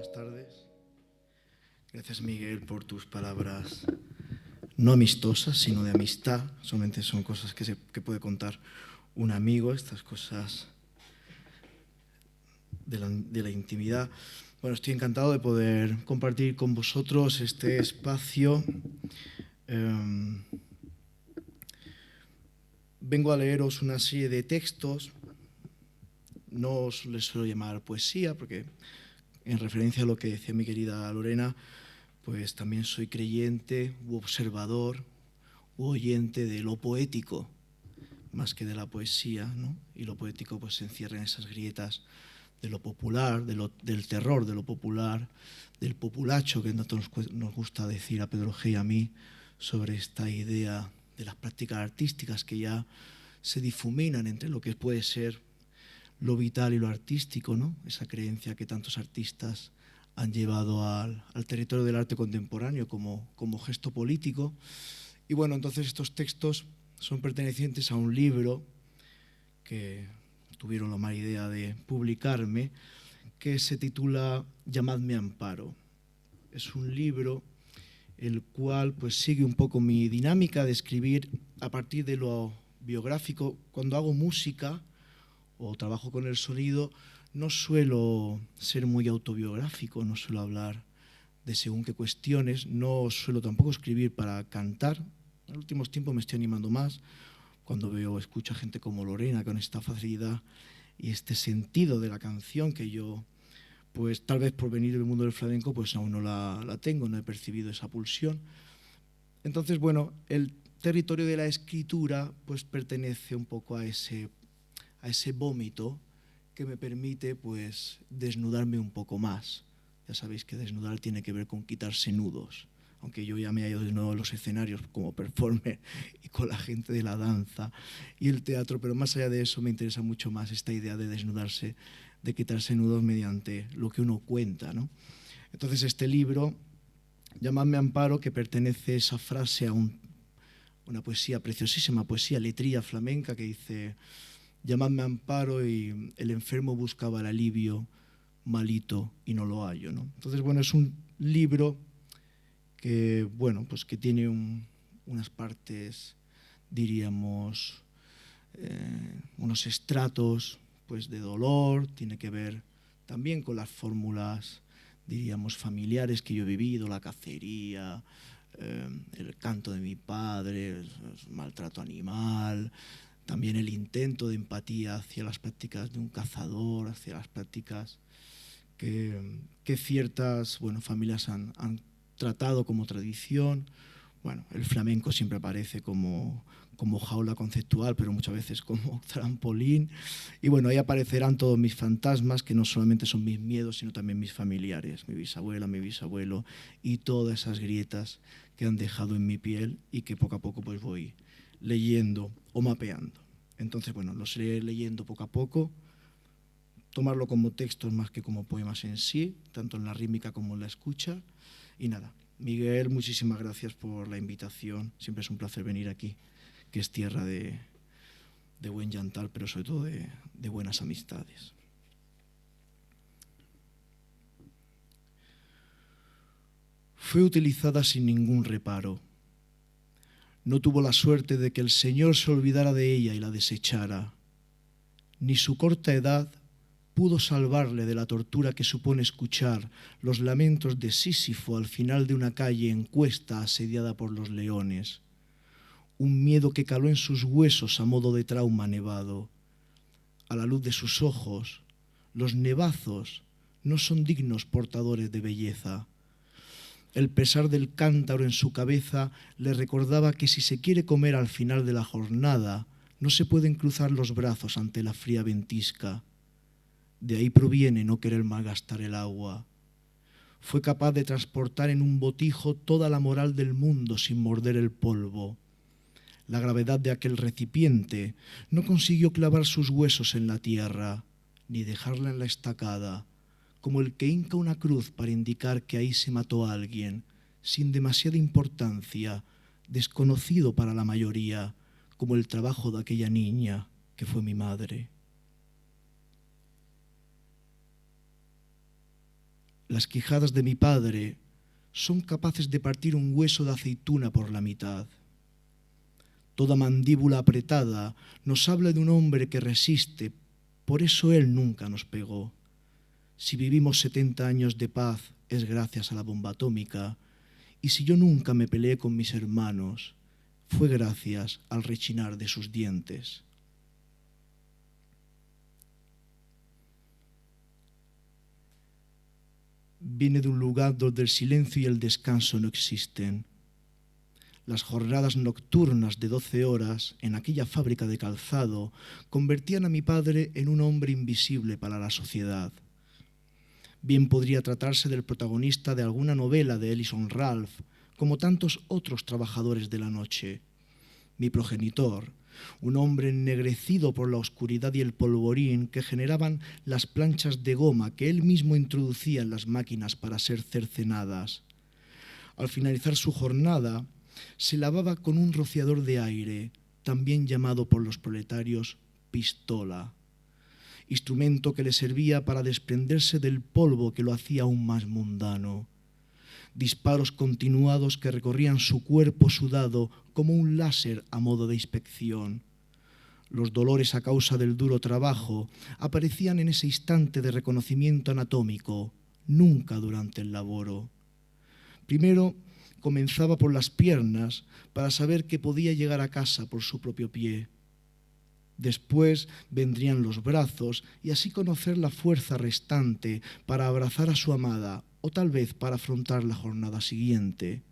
buenas tardes. Gracias, Miguel, por tus palabras no amistosas, sino de amistad. Solamente son cosas que puede contar un amigo, estas cosas de la intimidad. Bueno, estoy encantado de poder compartir con vosotros este espacio. Vengo a leeros una serie de textos. No les suelo llamar poesía, porque en referencia a lo que decía mi querida Lorena, pues también soy creyente u observador u oyente de lo poético, más que de la poesía, ¿no? Y lo poético pues se encierra en esas grietas de lo popular, del terror de lo popular, del populacho, que nos gusta decir a Pedro G. y a mí, sobre esta idea de las prácticas artísticas que ya se difuminan entre lo que puede ser lo vital y lo artístico, ¿no? Esa creencia que tantos artistas han llevado al territorio del arte contemporáneo como gesto político. Y bueno, entonces estos textos son pertenecientes a un libro que tuvieron la mala idea de publicarme, que se titula Llamadme Amparo. Es un libro el cual pues sigue un poco mi dinámica de escribir a partir de lo biográfico. Cuando hago música o trabajo con el sonido, no suelo ser muy autobiográfico, no suelo hablar de según qué cuestiones, no suelo tampoco escribir para cantar. En los últimos tiempos me estoy animando más, cuando escucho a gente como Lorena con esta facilidad y este sentido de la canción que yo, pues tal vez por venir del mundo del flamenco, pues aún no la tengo, no he percibido esa pulsión. Entonces, bueno, el territorio de la escritura pues pertenece un poco a ese vómito que me permite pues desnudarme un poco más. Ya sabéis que desnudar tiene que ver con quitarse nudos, aunque yo ya me haya desnudado en los escenarios como performer y con la gente de la danza y el teatro, pero más allá de eso me interesa mucho más esta idea de desnudarse, de quitarse nudos mediante lo que uno cuenta, ¿no? Entonces este libro, Llamadme Amparo, que pertenece esa frase a una poesía preciosísima, poesía letría flamenca que dice: llamadme Amparo y el enfermo buscaba el alivio, malito y no lo hallo, ¿no? Entonces, bueno, es un libro que, bueno, pues que tiene unas partes, diríamos, unos estratos pues de dolor, tiene que ver también con las fórmulas, diríamos, familiares que yo he vivido, la cacería, el canto de mi padre, el maltrato animal, también el intento de empatía hacia las prácticas de un cazador, hacia las prácticas que ciertas familias han tratado como tradición. Bueno, el flamenco siempre aparece como jaula conceptual, pero muchas veces como trampolín. Y bueno, ahí aparecerán todos mis fantasmas, que no solamente son mis miedos, sino también mis familiares, mi bisabuela, mi bisabuelo, y todas esas grietas que han dejado en mi piel y que poco a poco pues voy leyendo o mapeando. Entonces, bueno, los iré leyendo poco a poco, tomarlo como textos más que como poemas en sí, tanto en la rítmica como en la escucha. Y nada, Miguel, muchísimas gracias por la invitación. Siempre es un placer venir aquí, que es tierra de buen llantar, pero sobre todo de buenas amistades. Fue utilizada sin ningún reparo. No tuvo la suerte de que el Señor se olvidara de ella y la desechara. Ni su corta edad pudo salvarle de la tortura que supone escuchar los lamentos de Sísifo al final de una calle en cuesta asediada por los leones. Un miedo que caló en sus huesos a modo de trauma nevado. A la luz de sus ojos, los nevazos no son dignos portadores de belleza. El pesar del cántaro en su cabeza le recordaba que si se quiere comer al final de la jornada, no se pueden cruzar los brazos ante la fría ventisca. De ahí proviene no querer malgastar el agua. Fue capaz de transportar en un botijo toda la moral del mundo sin morder el polvo. La gravedad de aquel recipiente no consiguió clavar sus huesos en la tierra, ni dejarla en la estacada, como el que hinca una cruz para indicar que ahí se mató a alguien, sin demasiada importancia, desconocido para la mayoría, como el trabajo de aquella niña que fue mi madre. Las quijadas de mi padre son capaces de partir un hueso de aceituna por la mitad. Toda mandíbula apretada nos habla de un hombre que resiste, por eso él nunca nos pegó. Si vivimos 70 años de paz es gracias a la bomba atómica, y si yo nunca me peleé con mis hermanos, fue gracias al rechinar de sus dientes. Viene de un lugar donde el silencio y el descanso no existen. Las jornadas nocturnas de 12 horas en aquella fábrica de calzado convertían a mi padre en un hombre invisible para la sociedad. Bien podría tratarse del protagonista de alguna novela de Ellison Ralph, como tantos otros trabajadores de la noche. Mi progenitor, un hombre ennegrecido por la oscuridad y el polvorín que generaban las planchas de goma que él mismo introducía en las máquinas para ser cercenadas. Al finalizar su jornada, se lavaba con un rociador de aire, también llamado por los proletarios pistola, instrumento que le servía para desprenderse del polvo que lo hacía aún más mundano. Disparos continuados que recorrían su cuerpo sudado como un láser a modo de inspección. Los dolores a causa del duro trabajo aparecían en ese instante de reconocimiento anatómico, nunca durante el laboro. Primero comenzaba por las piernas para saber que podía llegar a casa por su propio pie. Después vendrían los brazos y así conocer la fuerza restante para abrazar a su amada o tal vez para afrontar la jornada siguiente.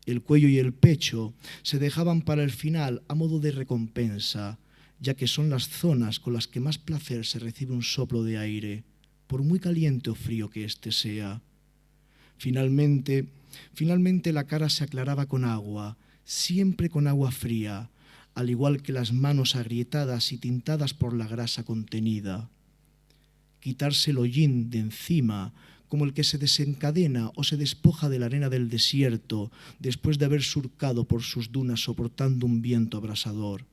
El cuello y el pecho se dejaban para el final a modo de recompensa, ya que son las zonas con las que más placer se recibe un soplo de aire, por muy caliente o frío que éste sea. Finalmente la cara se aclaraba con agua, siempre con agua fría, al igual que las manos agrietadas y tintadas por la grasa contenida. Quitarse el hollín de encima, como el que se desencadena o se despoja de la arena del desierto después de haber surcado por sus dunas soportando un viento abrasador.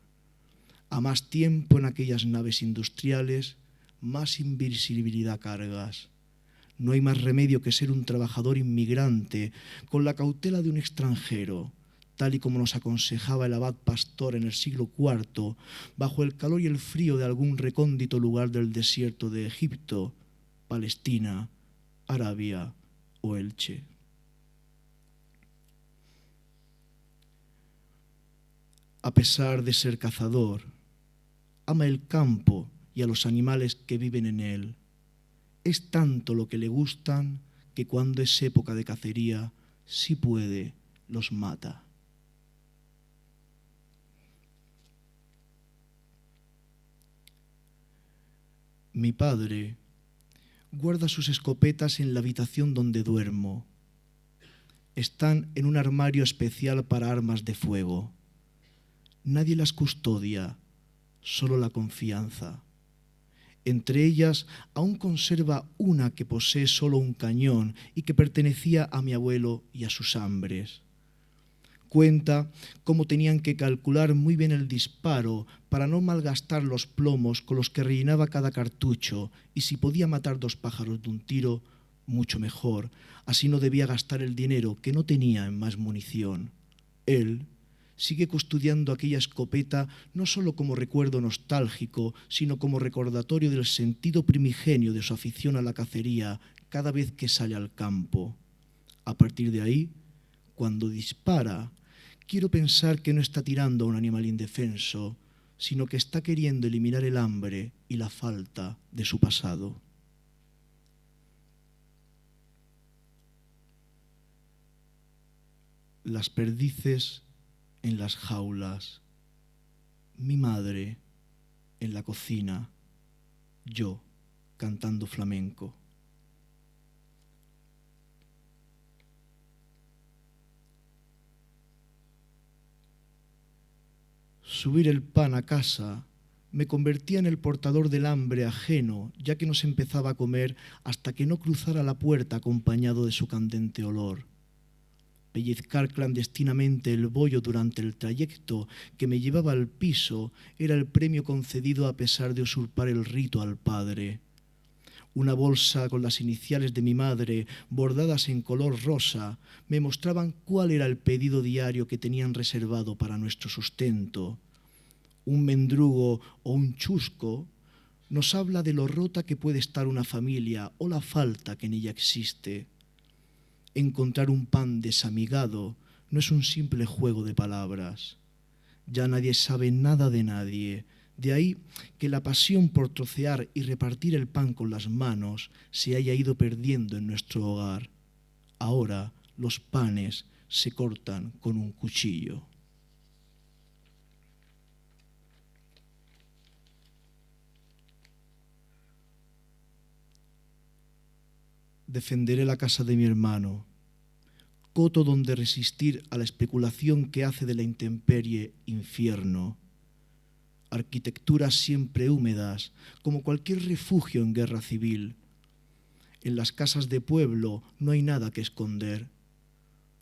A más tiempo en aquellas naves industriales, más invisibilidad cargas. No hay más remedio que ser un trabajador inmigrante con la cautela de un extranjero, tal y como nos aconsejaba el abad pastor en el siglo IV, bajo el calor y el frío de algún recóndito lugar del desierto de Egipto, Palestina, Arabia o Elche. A pesar de ser cazador, ama el campo y a los animales que viven en él. Es tanto lo que le gustan que cuando es época de cacería, si puede, los mata. Mi padre guarda sus escopetas en la habitación donde duermo. Están en un armario especial para armas de fuego. Nadie las custodia, solo la confianza. Entre ellas aún conserva una que posee solo un cañón y que pertenecía a mi abuelo y a sus hambres. Cuenta cómo tenían que calcular muy bien el disparo para no malgastar los plomos con los que rellenaba cada cartucho, y si podía matar 2 pájaros de un tiro, mucho mejor, así no debía gastar el dinero que no tenía en más munición. Él sigue custodiando aquella escopeta no solo como recuerdo nostálgico, sino como recordatorio del sentido primigenio de su afición a la cacería cada vez que sale al campo. A partir de ahí, cuando dispara, quiero pensar que no está tirando a un animal indefenso, sino que está queriendo eliminar el hambre y la falta de su pasado. Las perdices en las jaulas, mi madre en la cocina, yo cantando flamenco. Subir el pan a casa me convertía en el portador del hambre ajeno, ya que no se empezaba a comer hasta que no cruzara la puerta acompañado de su candente olor. Pellizcar clandestinamente el bollo durante el trayecto que me llevaba al piso era el premio concedido a pesar de usurpar el rito al padre. Una bolsa con las iniciales de mi madre, bordadas en color rosa, me mostraban cuál era el pedido diario que tenían reservado para nuestro sustento. Un mendrugo o un chusco nos habla de lo rota que puede estar una familia o la falta que en ella existe. Encontrar un pan desamigado no es un simple juego de palabras. Ya nadie sabe nada de nadie. De ahí que la pasión por trocear y repartir el pan con las manos se haya ido perdiendo en nuestro hogar. Ahora los panes se cortan con un cuchillo. Defenderé la casa de mi hermano, coto donde resistir a la especulación que hace de la intemperie infierno. Arquitecturas siempre húmedas, como cualquier refugio en guerra civil. En las casas de pueblo no hay nada que esconder.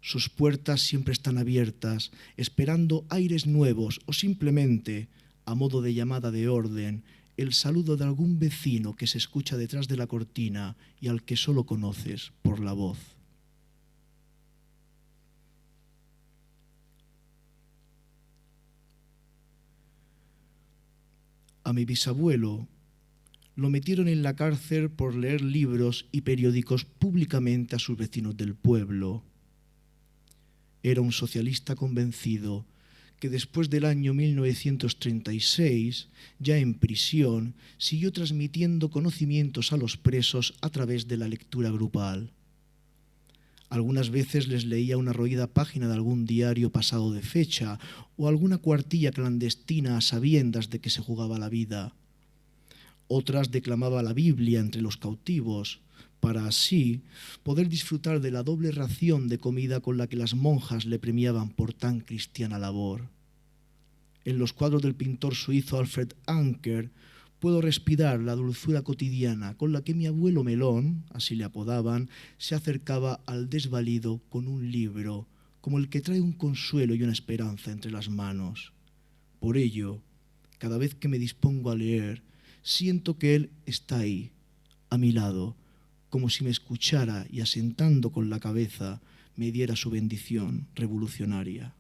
Sus puertas siempre están abiertas, esperando aires nuevos o simplemente, a modo de llamada de orden, el saludo de algún vecino que se escucha detrás de la cortina y al que solo conoces por la voz. A mi bisabuelo lo metieron en la cárcel por leer libros y periódicos públicamente a sus vecinos del pueblo. Era un socialista convencido que después del año 1936, ya en prisión, siguió transmitiendo conocimientos a los presos a través de la lectura grupal. Algunas veces les leía una roída página de algún diario pasado de fecha o alguna cuartilla clandestina a sabiendas de que se jugaba la vida. Otras declamaba la Biblia entre los cautivos, para así poder disfrutar de la doble ración de comida con la que las monjas le premiaban por tan cristiana labor. En los cuadros del pintor suizo Alfred Anker puedo respirar la dulzura cotidiana con la que mi abuelo Melón, así le apodaban, se acercaba al desvalido con un libro, como el que trae un consuelo y una esperanza entre las manos. Por ello, cada vez que me dispongo a leer, siento que él está ahí, a mi lado, como si me escuchara y asentando con la cabeza me diera su bendición revolucionaria.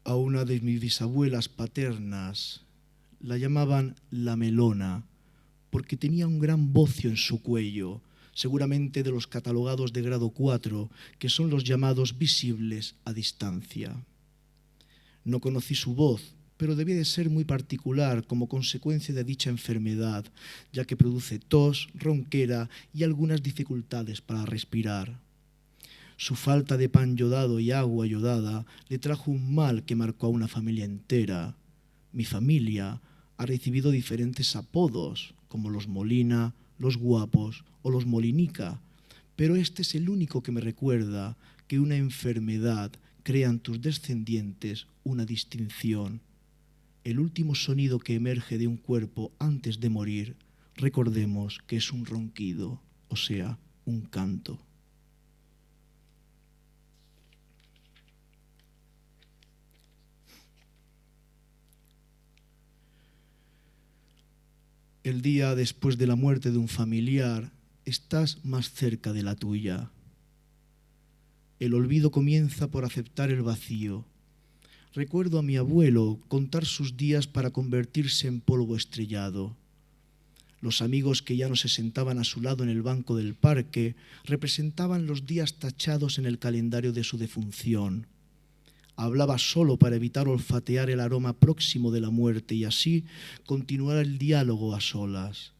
A una de mis bisabuelas paternas la llamaban la Melona, porque tenía un gran bocio en su cuello, seguramente de los catalogados de grado 4, que son los llamados visibles a distancia. No conocí su voz, pero debía de ser muy particular como consecuencia de dicha enfermedad, ya que produce tos, ronquera y algunas dificultades para respirar. Su falta de pan yodado y agua yodada le trajo un mal que marcó a una familia entera. Mi familia ha recibido diferentes apodos, como los Molina, los Guapos o los Molinica, pero este es el único que me recuerda que una enfermedad crea en tus descendientes una distinción. El último sonido que emerge de un cuerpo antes de morir, recordemos que es un ronquido, o sea, un canto. El día después de la muerte de un familiar, estás más cerca de la tuya. El olvido comienza por aceptar el vacío. Recuerdo a mi abuelo contar sus días para convertirse en polvo estrellado. Los amigos que ya no se sentaban a su lado en el banco del parque representaban los días tachados en el calendario de su defunción. Hablaba solo para evitar olfatear el aroma próximo de la muerte y así continuar el diálogo a solas.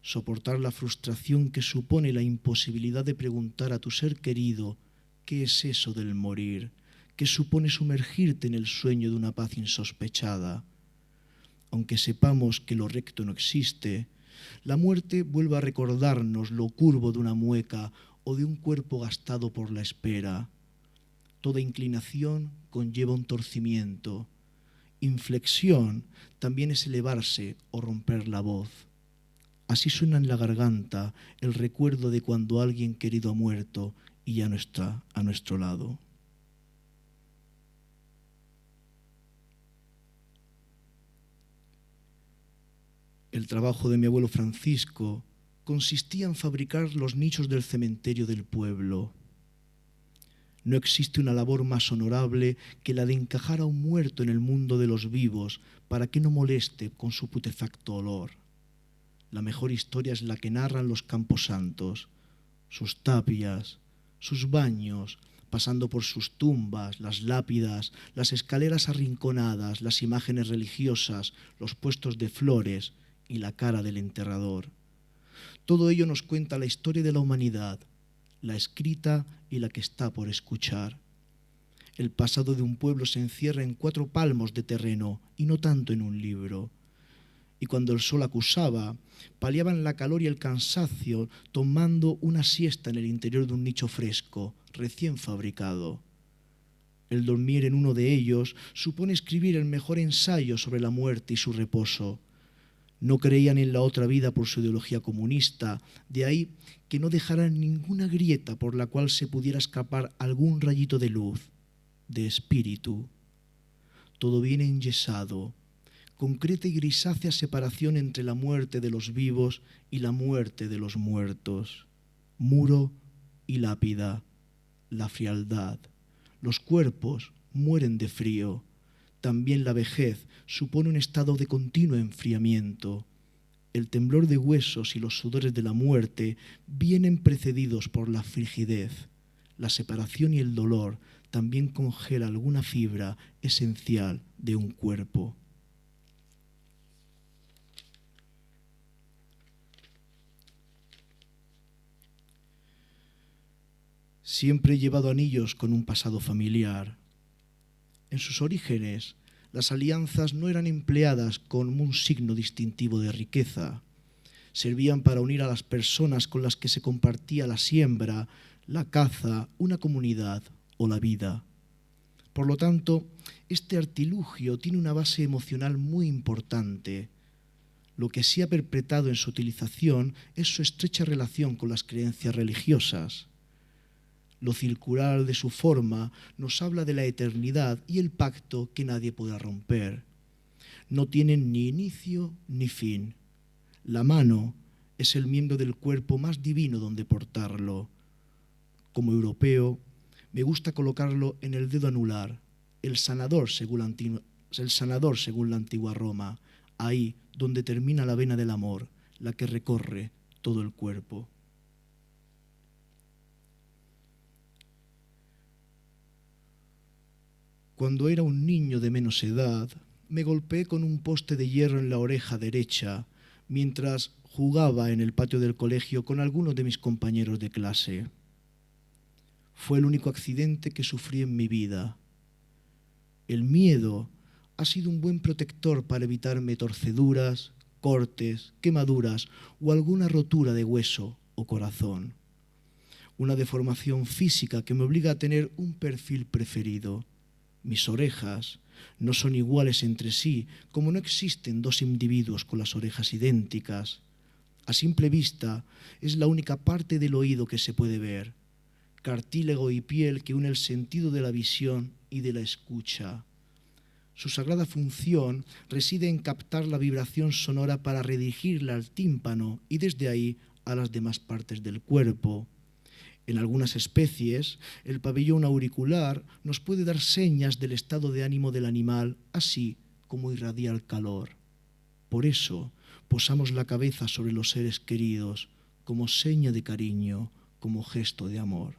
Soportar la frustración que supone la imposibilidad de preguntar a tu ser querido ¿qué es eso del morir? ¿Qué supone sumergirte en el sueño de una paz insospechada? Aunque sepamos que lo recto no existe, la muerte vuelve a recordarnos lo curvo de una mueca o de un cuerpo gastado por la espera. Toda inclinación conlleva un torcimiento. Inflexión también es elevarse o romper la voz. Así suena en la garganta el recuerdo de cuando alguien querido ha muerto y ya no está a nuestro lado. El trabajo de mi abuelo Francisco consistía en fabricar los nichos del cementerio del pueblo. No existe una labor más honorable que la de encajar a un muerto en el mundo de los vivos para que no moleste con su putefacto olor. La mejor historia es la que narran los camposantos, sus tapias, sus baños, pasando por sus tumbas, las lápidas, las escaleras arrinconadas, las imágenes religiosas, los puestos de flores y la cara del enterrador. Todo ello nos cuenta la historia de la humanidad, la escrita y la que está por escuchar. El pasado de un pueblo se encierra en 4 palmos de terreno y no tanto en un libro. Y cuando el sol acusaba, paliaban la calor y el cansancio tomando una siesta en el interior de un nicho fresco, recién fabricado. El dormir en uno de ellos supone escribir el mejor ensayo sobre la muerte y su reposo. No creían en la otra vida por su ideología comunista, de ahí que no dejaran ninguna grieta por la cual se pudiera escapar algún rayito de luz, de espíritu. Todo viene enyesado, concreta y grisácea separación entre la muerte de los vivos y la muerte de los muertos. Muro y lápida, la frialdad. Los cuerpos mueren de frío. También la vejez supone un estado de continuo enfriamiento. El temblor de huesos y los sudores de la muerte vienen precedidos por la frigidez. La separación y el dolor también congela alguna fibra esencial de un cuerpo. Siempre he llevado anillos con un pasado familiar. En sus orígenes, las alianzas no eran empleadas como un signo distintivo de riqueza. Servían para unir a las personas con las que se compartía la siembra, la caza, una comunidad o la vida. Por lo tanto, este artilugio tiene una base emocional muy importante. Lo que sí ha perpetrado en su utilización es su estrecha relación con las creencias religiosas. Lo circular de su forma nos habla de la eternidad y el pacto que nadie podrá romper. No tienen ni inicio ni fin. La mano es el miembro del cuerpo más divino donde portarlo. Como europeo, me gusta colocarlo en el dedo anular, el sanador según la antigua Roma, ahí donde termina la vena del amor, la que recorre todo el cuerpo. Cuando era un niño de menos edad, me golpeé con un poste de hierro en la oreja derecha mientras jugaba en el patio del colegio con algunos de mis compañeros de clase. Fue el único accidente que sufrí en mi vida. El miedo ha sido un buen protector para evitarme torceduras, cortes, quemaduras o alguna rotura de hueso o corazón. Una deformación física que me obliga a tener un perfil preferido. Mis orejas no son iguales entre sí, como no existen 2 individuos con las orejas idénticas. A simple vista es la única parte del oído que se puede ver, cartílago y piel que une el sentido de la visión y de la escucha. Su sagrada función reside en captar la vibración sonora para redirigirla al tímpano y desde ahí a las demás partes del cuerpo. En algunas especies, el pabellón auricular nos puede dar señas del estado de ánimo del animal, así como irradiar calor. Por eso, posamos la cabeza sobre los seres queridos, como seña de cariño, como gesto de amor.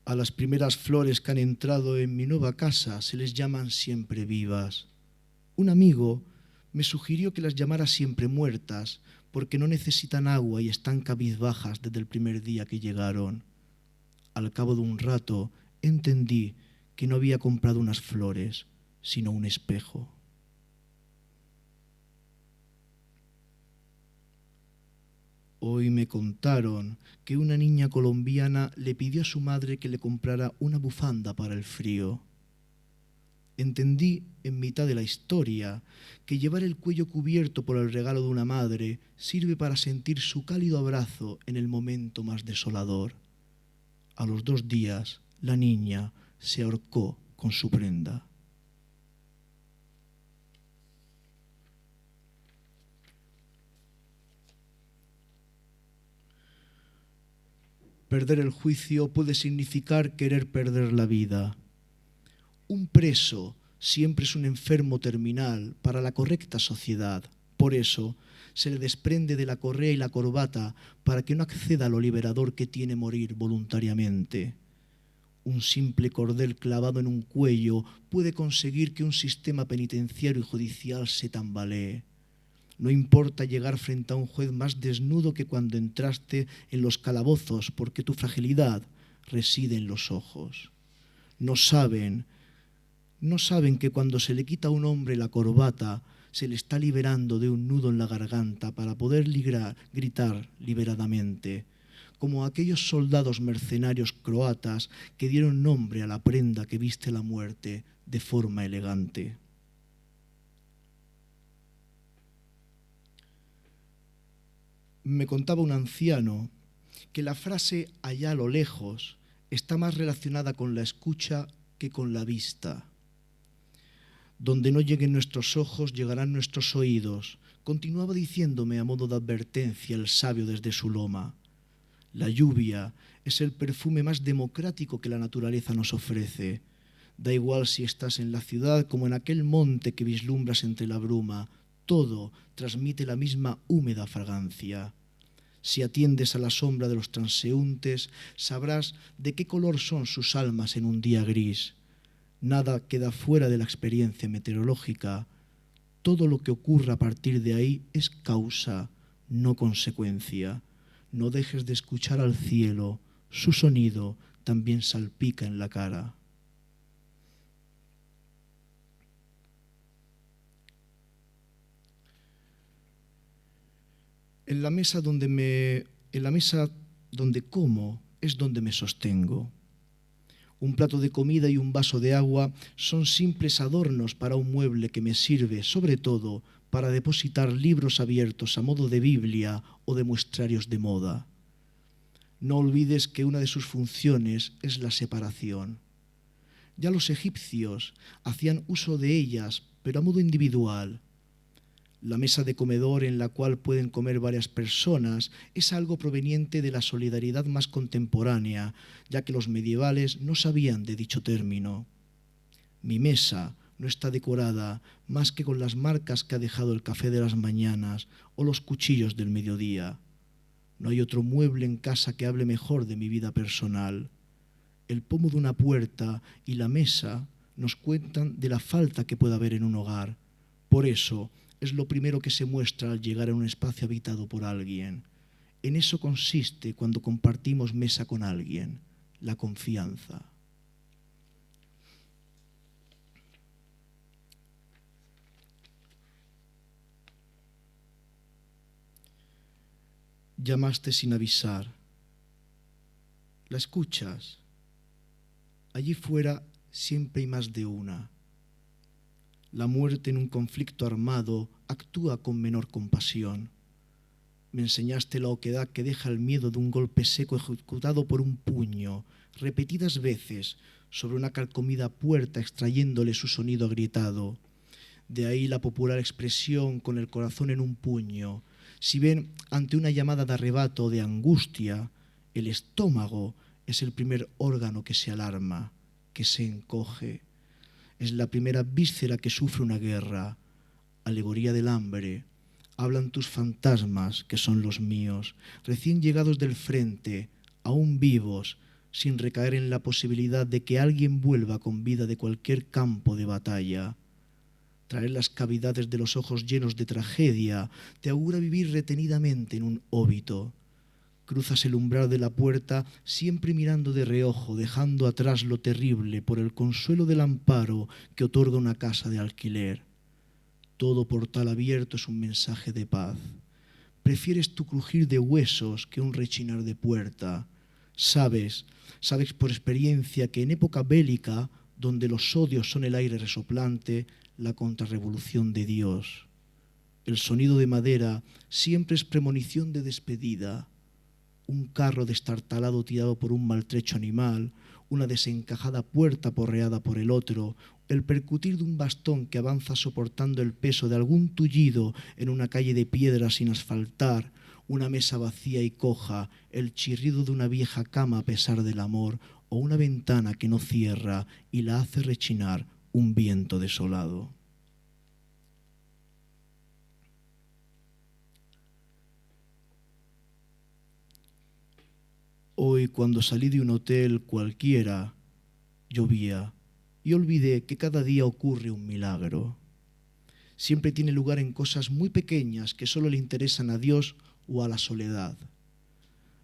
A las primeras flores que han entrado en mi nueva casa se les llaman siempre vivas. Un amigo me sugirió que las llamara siempre muertas porque no necesitan agua y están cabizbajas desde el primer día que llegaron. Al cabo de un rato entendí que no había comprado unas flores, sino un espejo. Hoy me contaron que una niña colombiana le pidió a su madre que le comprara una bufanda para el frío. Entendí en mitad de la historia que llevar el cuello cubierto por el regalo de una madre sirve para sentir su cálido abrazo en el momento más desolador. A los 2 días, la niña se ahorcó con su prenda. Perder el juicio puede significar querer perder la vida. Un preso siempre es un enfermo terminal para la correcta sociedad. Por eso se le desprende de la correa y la corbata para que no acceda a lo liberador que tiene morir voluntariamente. Un simple cordel clavado en un cuello puede conseguir que un sistema penitenciario y judicial se tambalee. No importa llegar frente a un juez más desnudo que cuando entraste en los calabozos, porque tu fragilidad reside en los ojos. No saben que cuando se le quita a un hombre la corbata, se le está liberando de un nudo en la garganta para poder gritar liberadamente, como aquellos soldados mercenarios croatas que dieron nombre a la prenda que viste la muerte de forma elegante. Me contaba un anciano que la frase allá a lo lejos está más relacionada con la escucha que con la vista. Donde no lleguen nuestros ojos, llegarán nuestros oídos, continuaba diciéndome a modo de advertencia el sabio desde su loma. La lluvia es el perfume más democrático que la naturaleza nos ofrece. Da igual si estás en la ciudad como en aquel monte que vislumbras entre la bruma, todo transmite la misma húmeda fragancia. Si atiendes a la sombra de los transeúntes, sabrás de qué color son sus almas en un día gris. Nada queda fuera de la experiencia meteorológica. Todo lo que ocurra a partir de ahí es causa, no consecuencia. No dejes de escuchar al cielo, su sonido también salpica en la cara. En la mesa donde como es donde me sostengo. Un plato de comida y un vaso de agua son simples adornos para un mueble que me sirve, sobre todo, para depositar libros abiertos a modo de Biblia o de muestrarios de moda. No olvides que una de sus funciones es la separación. Ya los egipcios hacían uso de ellas, pero a modo individual. La mesa de comedor en la cual pueden comer varias personas es algo proveniente de la solidaridad más contemporánea, ya que los medievales no sabían de dicho término. Mi mesa no está decorada más que con las marcas que ha dejado el café de las mañanas o los cuchillos del mediodía. No hay otro mueble en casa que hable mejor de mi vida personal. El pomo de una puerta y la mesa nos cuentan de la falta que puede haber en un hogar. Por eso, es lo primero que se muestra al llegar a un espacio habitado por alguien. En eso consiste cuando compartimos mesa con alguien, la confianza. Llamaste sin avisar. ¿La escuchas? Allí fuera siempre hay más de una. La muerte en un conflicto armado actúa con menor compasión. Me enseñaste la oquedad que deja el miedo de un golpe seco ejecutado por un puño, repetidas veces, sobre una carcomida puerta extrayéndole su sonido agrietado. De ahí la popular expresión con el corazón en un puño. Si ven ante una llamada de arrebato o de angustia, el estómago es el primer órgano que se alarma, que se encoge. Es la primera víscera que sufre una guerra. Alegoría del hambre. Hablan tus fantasmas, que son los míos, recién llegados del frente, aún vivos, sin recaer en la posibilidad de que alguien vuelva con vida de cualquier campo de batalla. Traer las cavidades de los ojos llenos de tragedia te augura vivir retenidamente en un óbito. Cruzas el umbral de la puerta siempre mirando de reojo, dejando atrás lo terrible por el consuelo del amparo que otorga una casa de alquiler. Todo portal abierto es un mensaje de paz. Prefieres tu crujir de huesos que un rechinar de puerta. Sabes por experiencia que en época bélica, donde los odios son el aire resoplante, la contrarrevolución de Dios. El sonido de madera siempre es premonición de despedida. Un carro destartalado tirado por un maltrecho animal, una desencajada puerta porreada por el otro, el percutir de un bastón que avanza soportando el peso de algún tullido en una calle de piedra sin asfaltar, una mesa vacía y coja, el chirrido de una vieja cama a pesar del amor, o una ventana que no cierra y la hace rechinar un viento desolado. Hoy, cuando salí de un hotel cualquiera, llovía y olvidé que cada día ocurre un milagro. Siempre tiene lugar en cosas muy pequeñas que solo le interesan a Dios o a la soledad.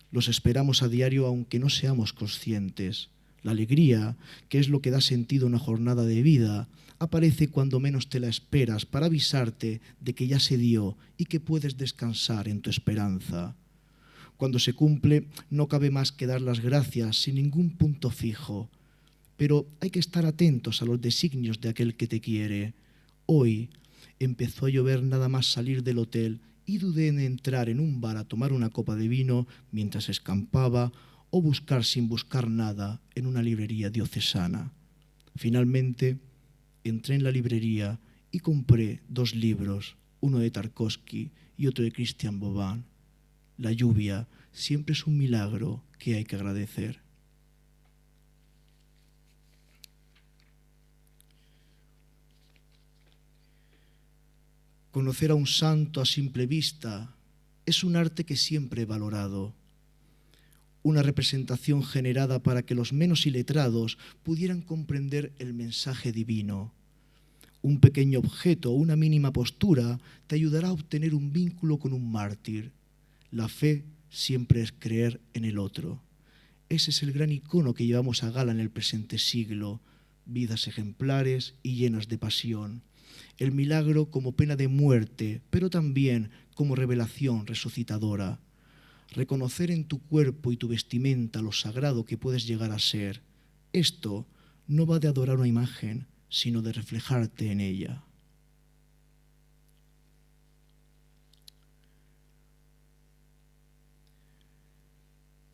Los esperamos a diario aunque no seamos conscientes. La alegría, que es lo que da sentido a una jornada de vida, aparece cuando menos te la esperas para avisarte de que ya se dio y que puedes descansar en tu esperanza. Cuando se cumple, no cabe más que dar las gracias sin ningún punto fijo. Pero hay que estar atentos a los designios de aquel que te quiere. Hoy empezó a llover nada más salir del hotel y dudé en entrar en un bar a tomar una copa de vino mientras escampaba o buscar sin buscar nada en una librería diocesana. Finalmente, entré en la librería y compré 2 libros, uno de Tarkovsky y otro de Christian Bobin. La lluvia siempre es un milagro que hay que agradecer. Conocer a un santo a simple vista es un arte que siempre he valorado. Una representación generada para que los menos iletrados pudieran comprender el mensaje divino. Un pequeño objeto o una mínima postura te ayudará a obtener un vínculo con un mártir. La fe siempre es creer en el otro. Ese es el gran icono que llevamos a gala en el presente siglo. Vidas ejemplares y llenas de pasión. El milagro como pena de muerte, pero también como revelación resucitadora. Reconocer en tu cuerpo y tu vestimenta lo sagrado que puedes llegar a ser. Esto no va de adorar una imagen, sino de reflejarte en ella.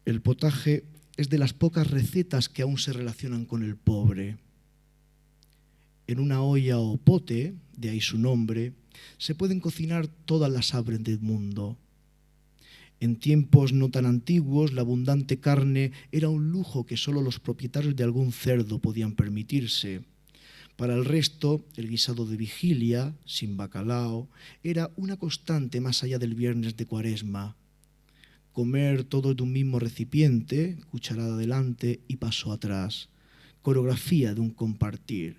El potaje es de las pocas recetas que aún se relacionan con el pobre. En una olla o pote, de ahí su nombre, se pueden cocinar todas las aves del mundo. En tiempos no tan antiguos, la abundante carne era un lujo que solo los propietarios de algún cerdo podían permitirse. Para el resto, el guisado de vigilia, sin bacalao, era una constante más allá del viernes de Cuaresma. Comer todo de un mismo recipiente, cucharada adelante y paso atrás. Coreografía de un compartir.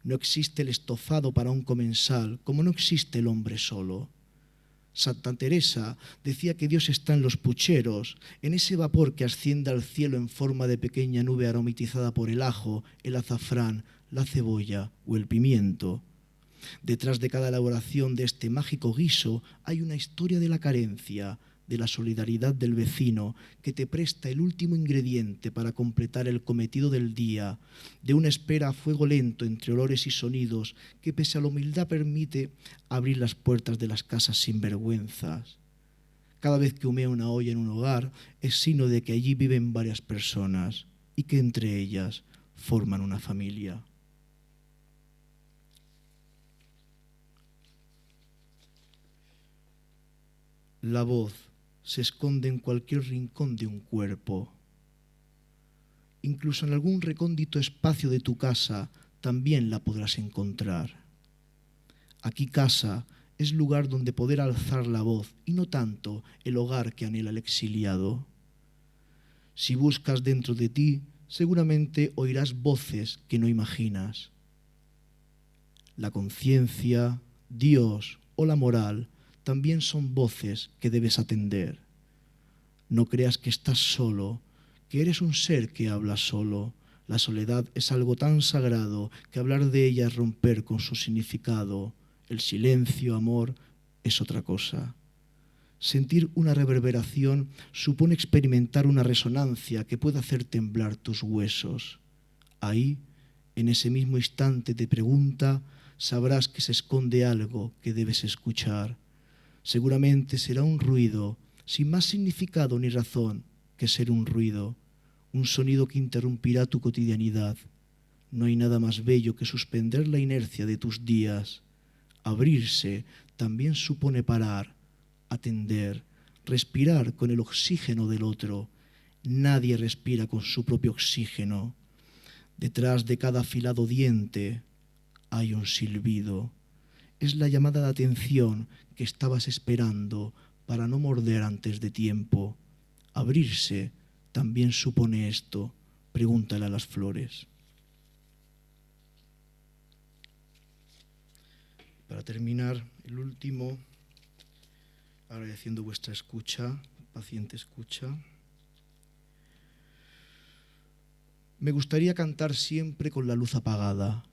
No existe el estofado para un comensal, como no existe el hombre solo. Santa Teresa decía que Dios está en los pucheros, en ese vapor que asciende al cielo en forma de pequeña nube aromatizada por el ajo, el azafrán, la cebolla o el pimiento. Detrás de cada elaboración de este mágico guiso hay una historia de la carencia, de la solidaridad del vecino que te presta el último ingrediente para completar el cometido del día, de una espera a fuego lento entre olores y sonidos que pese a la humildad permite abrir las puertas de las casas sin vergüenzas. Cada vez que humea una olla en un hogar es signo de que allí viven varias personas y que entre ellas forman una familia. La voz se esconde en cualquier rincón de un cuerpo. Incluso en algún recóndito espacio de tu casa también la podrás encontrar. Aquí casa es lugar donde poder alzar la voz y no tanto el hogar que anhela el exiliado. Si buscas dentro de ti, seguramente oirás voces que no imaginas. La conciencia, Dios o la moral también son voces que debes atender. No creas que estás solo, que eres un ser que habla solo. La soledad es algo tan sagrado que hablar de ella es romper con su significado. El silencio, amor, es otra cosa. Sentir una reverberación supone experimentar una resonancia que puede hacer temblar tus huesos. Ahí, en ese mismo instante de pregunta, sabrás que se esconde algo que debes escuchar. Seguramente será un ruido, sin más significado ni razón que ser un ruido, un sonido que interrumpirá tu cotidianidad. No hay nada más bello que suspender la inercia de tus días. Abrirse también supone parar, atender, respirar con el oxígeno del otro. Nadie respira con su propio oxígeno. Detrás de cada afilado diente hay un silbido. Es la llamada de atención que estabas esperando para no morder antes de tiempo. Abrirse también supone esto. Pregúntale a las flores. Para terminar, el último, agradeciendo vuestra escucha, paciente escucha. Me gustaría cantar siempre con la luz apagada,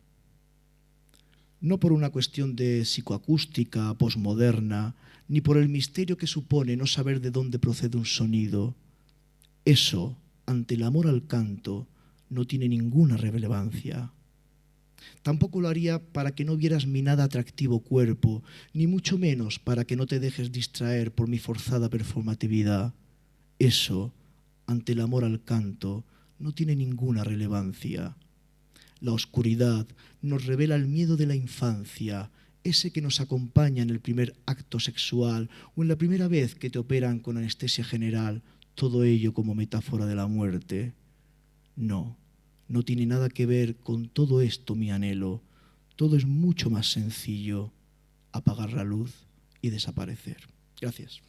no por una cuestión de psicoacústica posmoderna, ni por el misterio que supone no saber de dónde procede un sonido. Eso, ante el amor al canto, no tiene ninguna relevancia. Tampoco lo haría para que no vieras mi nada atractivo cuerpo, ni mucho menos para que no te dejes distraer por mi forzada performatividad. Eso, ante el amor al canto, no tiene ninguna relevancia. La oscuridad nos revela el miedo de la infancia, ese que nos acompaña en el primer acto sexual o en la primera vez que te operan con anestesia general, todo ello como metáfora de la muerte. No, no tiene nada que ver con todo esto mi anhelo. Todo es mucho más sencillo. Apagar la luz y desaparecer. Gracias.